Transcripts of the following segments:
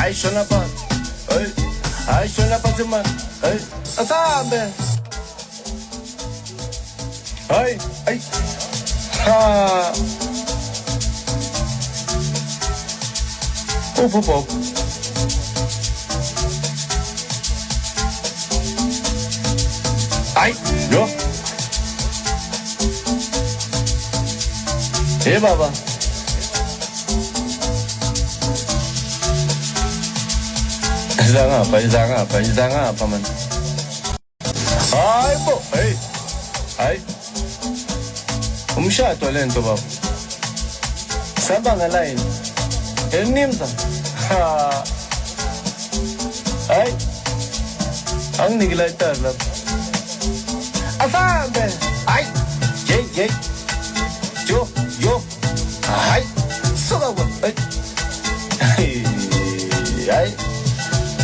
hayi shona phansi, hey, hayi shona phansi man, hey, asambe, hey, hey, ha, Bob. Ay, yo. Hey baba. Izangapha man. Hayi bo, hey. Hayi. Umshado lento baba. Samba ngalayini. Elimza. Ha. Hayi. Anginiki la itar lapha. Asambe. Hayi. Yey. Yo. Hayi. Suka bo. Hayi.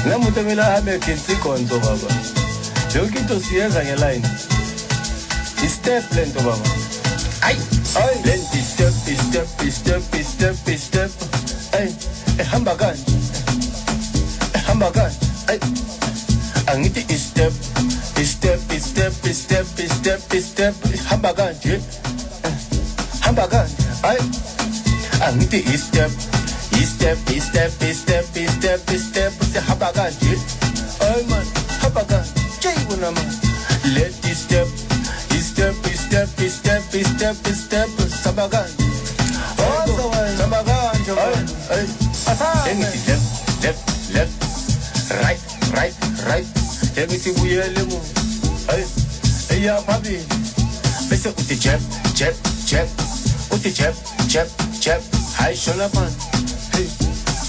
Namuntu mina hambe kinsi konto baba. Yonke into siyenza ngeline. Step lento baba. Ay, lenti step. Ay, ehamba kanje. Ay, angithi step. Hamba kanje. Ay, angithi step. Hamba kanje. Ay man, hamba kanje. Jayuna man. Let this step. Step. Samba kanje. Oh, samba kanje. Ay, angithi left. Right. Angithi buyele mu. Ay, eya phambili. Bese uthi jab. Uthi jab. Hayi shona phansi.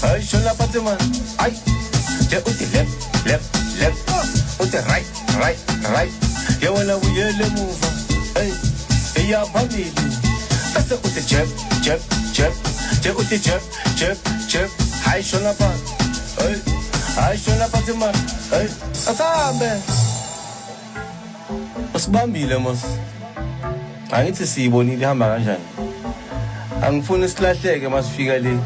Hayi shona phansi man. Ay, uthi left. Uthi right. Yewena buyele muva. Ay, eya phambili. Bese uthi jab. Uthi jab. Hayi shona phansi. Ay, hayi shona phansi man. Ay, asambe. Usibambile mos. Angithi siyibonile ihamba kanjani. Angifuni silahleke masifika le.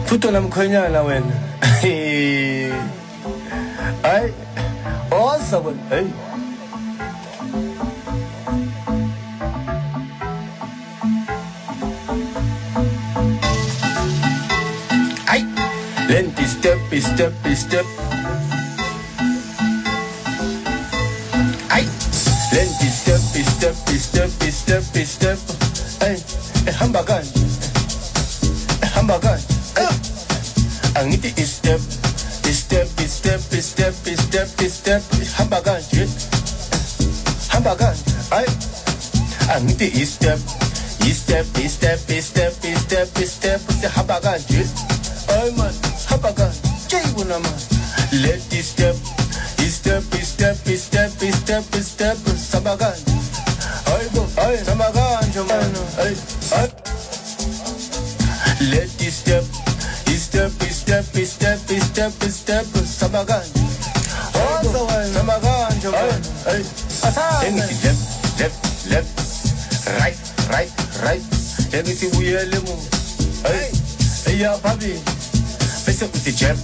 Futhi namkhonyana wena. Ay, awesome. Hey. Ay, lenti step. Ay, lenti step. Ay, ehamba kanje. Ay, angithi step. Hamba kanje. Ay, angithi step. Hamba kanje. Ay man, hamba kanje. Jayuna man. Let this step. Samba kanje. Ay bo, samba kanje man. Ay. Let this step. Samba kanje. Oh, samba kanje man. Ay. Angithi left. Right. Angithi buyele mu. Ay. Eya phambili. Bese uthi jab.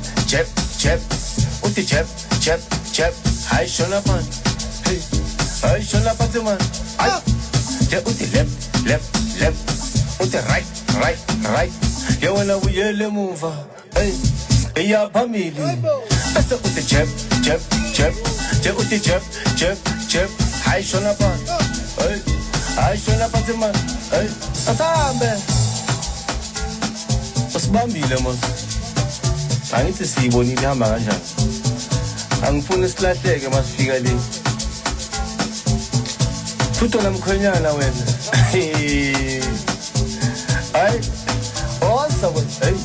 Uthi jab. Hayi shona phansi. Hey. Hayi shona phansi man. Ay. Uthi left. Uthi right. Yewena buyele muva. Ay. Eya phambili. Bese uthi jab. Uthi jab. Hayi shona phansi. Ay. Hayi shona phansi man. Ay. Asambe. Usibambile mos. Angithi siyibonile ihamba kanjani. Angifuni silahleke masifika le. Futhi namkhonyana wena. Ay, awesome. Hey.